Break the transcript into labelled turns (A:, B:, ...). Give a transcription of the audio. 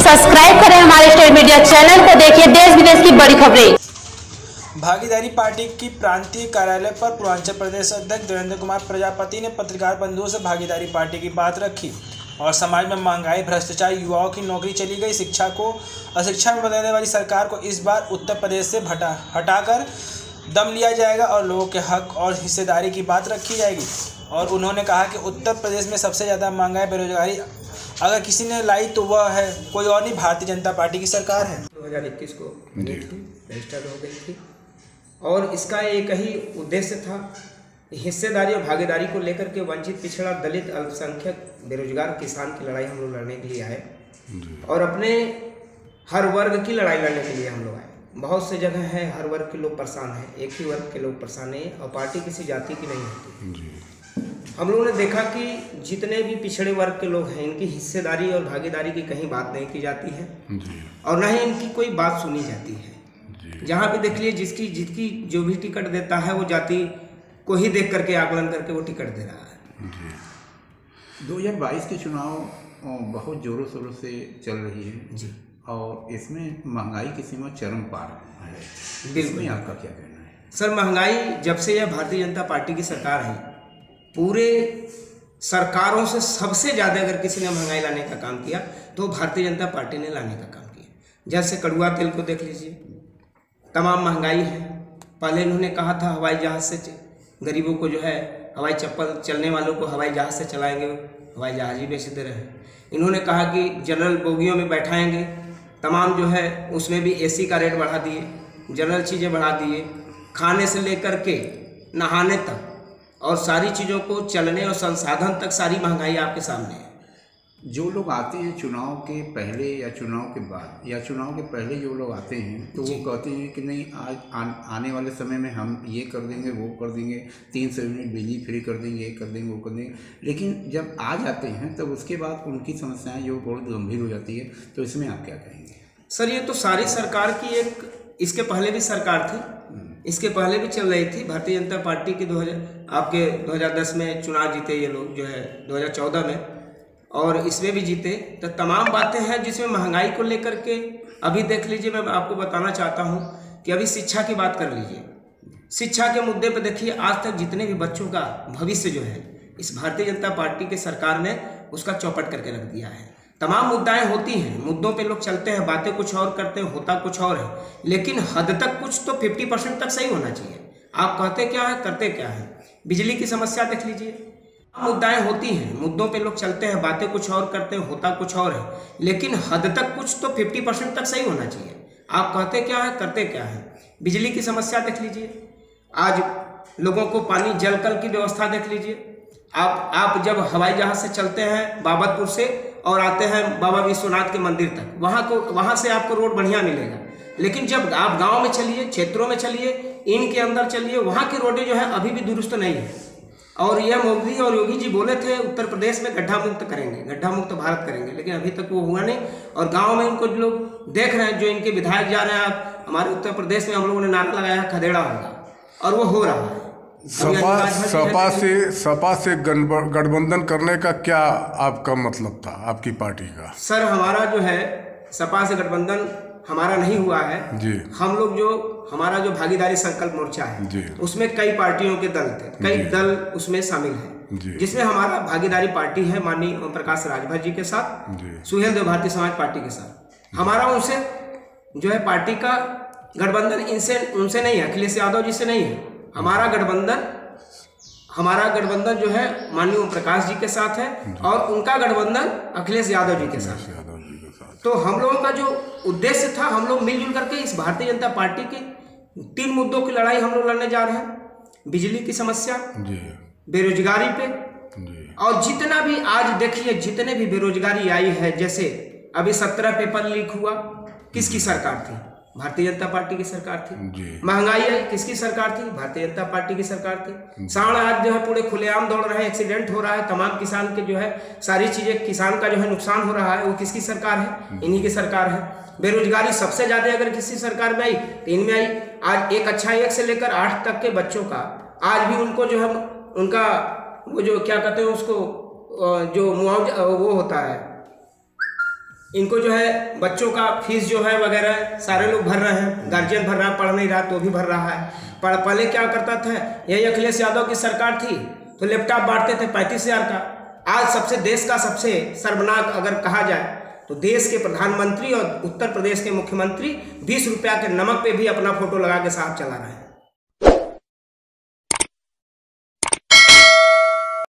A: Subscribe करें हमारे state media channel को, देखिए देश विदेश की बड़ी खबरें।
B: भागीदारी पार्टी की प्रांतीय कार्यालय पर पूर्वांचल प्रदेश अध्यक्ष देवेंद्र कुमार प्रजापति ने पत्रकार बंधुओं से भागीदारी पार्टी की बात रखी और समाज में महंगाई, भ्रष्टाचार, युवाओं की नौकरी चली गई, शिक्षा को अशिक्षा में बदलने वाली सरकार को इस बार उत्तर प्रदेश से हटाकर दम लिया जाएगा और लोगों के हक और हिस्सेदारी की बात रखी जाएगी। और उन्होंने कहा कि उत्तर प्रदेश में सबसे ज़्यादा महंगाई, बेरोजगारी अगर किसी ने लाई तो वह है कोई और नहीं, भारतीय जनता पार्टी की सरकार है।
C: 2021 को रजिस्टर्ड हो गई थी और इसका एक ही उद्देश्य था, हिस्सेदारी और भागीदारी को लेकर के वंचित, पिछड़ा, दलित, अल्पसंख्यक, बेरोजगार, किसान की लड़ाई हम लोग लड़ने के लिए आए और अपने हर वर्ग की लड़ाई लड़ने के लिए हम लोग आए। बहुत से जगह है हर वर्ग के लोग परेशान हैं, एक ही वर्ग के लोग परेशान नहीं और पार्टी किसी जाति की नहीं होती। हम लोगों ने देखा कि जितने भी पिछड़े वर्ग के लोग हैं इनकी हिस्सेदारी और भागीदारी की कहीं बात नहीं की जाती है और न ही इनकी कोई बात सुनी जाती है। जहाँ भी देख लिए जिसकी जो भी टिकट देता है वो जाति को ही देख करके आकलन करके वो टिकट दे रहा है।
D: 2022 के चुनाव बहुत जोरों शोरों से चल रही है जी और इसमें महंगाई की सीमा चरम पार है। इसमें आपका क्या कहना है? सर,
C: महंगाई जब से यह भारतीय जनता पार्टी की सरकार है, पूरे सरकारों से सबसे ज़्यादा अगर किसी ने महंगाई लाने का काम किया तो भारतीय जनता पार्टी ने लाने का काम किया। जैसे कड़ुआ तेल को देख लीजिए, तमाम महंगाई है। पहले इन्होंने कहा था हवाई जहाज़ से गरीबों को जो है हवाई चप्पल चलने वालों को हवाई जहाज़ से चलाएंगे, हवाई जहाज़ ही बेचते रहे। इन्होंने कहा कि जनरल बोगियों में बैठाएंगे, तमाम जो है उसमें भी एसी का रेट बढ़ा दिए, जनरल चीज़ें बढ़ा दिए, खाने से लेकर के नहाने तक और सारी चीज़ों को चलने और संसाधन तक सारी महंगाई आपके सामने है।
D: जो लोग आते हैं चुनाव के पहले या चुनाव के बाद या चुनाव के पहले जो लोग आते हैं तो वो कहते हैं कि नहीं आज आने वाले समय में हम ये कर देंगे, वो कर देंगे, 300 यूनिट बिजली फ्री कर देंगे, ये कर देंगे, वो कर देंगे। लेकिन जब आ जाते हैं तब उसके बाद उनकी समस्याएं जो बहुत गंभीर हो जाती है। तो इसमें आप क्या कहेंगे?
C: सर, ये तो सारी सरकार की एक, इसके पहले भी सरकार थी, इसके पहले भी चल रही थी। भारतीय जनता पार्टी की 2010 में चुनाव जीते ये लोग जो है 2014 में और इसमें भी जीते। तो तमाम बातें हैं जिसमें महंगाई को लेकर के अभी देख लीजिए। मैं आपको बताना चाहता हूं कि अभी शिक्षा की बात कर लीजिए। शिक्षा के मुद्दे पर देखिए, आज तक जितने भी बच्चों का भविष्य जो है इस भारतीय जनता पार्टी के सरकार ने उसका चौपट करके रख दिया है। तमाम मुद्दाएं होती हैं, मुद्दों पे लोग चलते हैं, बातें कुछ और करते हैं, होता कुछ और है, लेकिन हद तक कुछ तो 50% तक सही होना चाहिए। आप कहते क्या है, करते क्या है? बिजली की समस्या देख लीजिए। मुद्दाएं होती हैं, मुद्दों पे लोग चलते हैं, बातें कुछ और करते हैं, होता कुछ और है, लेकिन हद तक कुछ तो 50% तक सही होना चाहिए। आप कहते क्या है, करते क्या है? बिजली की समस्या देख लीजिए। आज लोगों को पानी, जल कल की व्यवस्था देख लीजिए। आप जब हवाई जहाज से चलते हैं बाबतपुर से और आते हैं बाबा विश्वनाथ के मंदिर तक, वहाँ से आपको रोड बढ़िया मिलेगा, लेकिन जब आप गांव में चलिए, क्षेत्रों में चलिए, इनके अंदर चलिए, वहाँ की रोडें जो है अभी भी दुरुस्त नहीं है। और यह मोदी और योगी जी बोले थे उत्तर प्रदेश में गड्ढा मुक्त करेंगे, गड्ढा मुक्त भारत करेंगे, लेकिन अभी तक वो हुआ नहीं। और गाँव में इनको लोग देख रहे हैं, जो इनके विधायक जा रहे हैं, हमारे उत्तर प्रदेश में हम लोगों ने नारा लगाया खदेड़ा होगा और वो हो रहा है।
E: सपा से गठबंधन करने का क्या आपका मतलब था, आपकी पार्टी का?
C: सर, हमारा जो है सपा से गठबंधन हमारा नहीं हुआ है जी। हम लोग हमारा जो भागीदारी संकल्प मोर्चा है जी, उसमें कई पार्टियों के दल थे, कई दल उसमें शामिल हैं, जिसमें हमारा भागीदारी पार्टी है माननीय ओम प्रकाश राजभर जी के साथ, सुहेल देव भारतीय समाज पार्टी के साथ। हमारा उनसे जो है पार्टी का गठबंधन उनसे नहीं है, अखिलेश यादव जी से नहीं है। हमारा गठबंधन जो है माननीय ओम प्रकाश जी के साथ है और उनका गठबंधन अखिलेश यादव जी के साथ है। तो हम लोगों का जो उद्देश्य था, हम लोग मिलजुल करके इस भारतीय जनता पार्टी के 3 मुद्दों की लड़ाई हम लोग लड़ने जा रहे हैं। बिजली की समस्या, बेरोजगारी पे, और जितना भी आज देखिए जितने भी बेरोजगारी आई है, जैसे अभी 17 पेपर लीक हुआ, किसकी सरकार थी? भारतीय जनता पार्टी की सरकार थी। महंगाई आई, किसकी सरकार थी? भारतीय जनता पार्टी की सरकार थी। सांड आज जो है पूरे खुलेआम दौड़ रहे हैं, एक्सीडेंट हो रहा है, तमाम किसान के जो है सारी चीजें, किसान का जो है नुकसान हो रहा है, वो किसकी सरकार है? इन्हीं की सरकार है। बेरोजगारी सबसे ज्यादा अगर किसी सरकार में आई तो इनमें आई। आज एक अच्छा 1 से लेकर 8 तक के बच्चों का आज भी उनको जो है उनका वो जो क्या कहते हैं उसको, जो मुआवजा वो होता है, इनको जो है बच्चों का फीस जो है वगैरह सारे लोग भर रहे हैं, गार्जियन भर रहा है, पढ़ नहीं रहा तो भी भर रहा है। पहले क्या करता था, यही अखिलेश यादव की सरकार थी तो लैपटॉप बांटते थे 35,000 का। आज देश का सबसे शर्मनाक अगर कहा जाए तो देश के प्रधानमंत्री और उत्तर प्रदेश के मुख्यमंत्री 20 रुपया के नमक पे भी अपना फोटो लगा के साथ चला रहे हैं।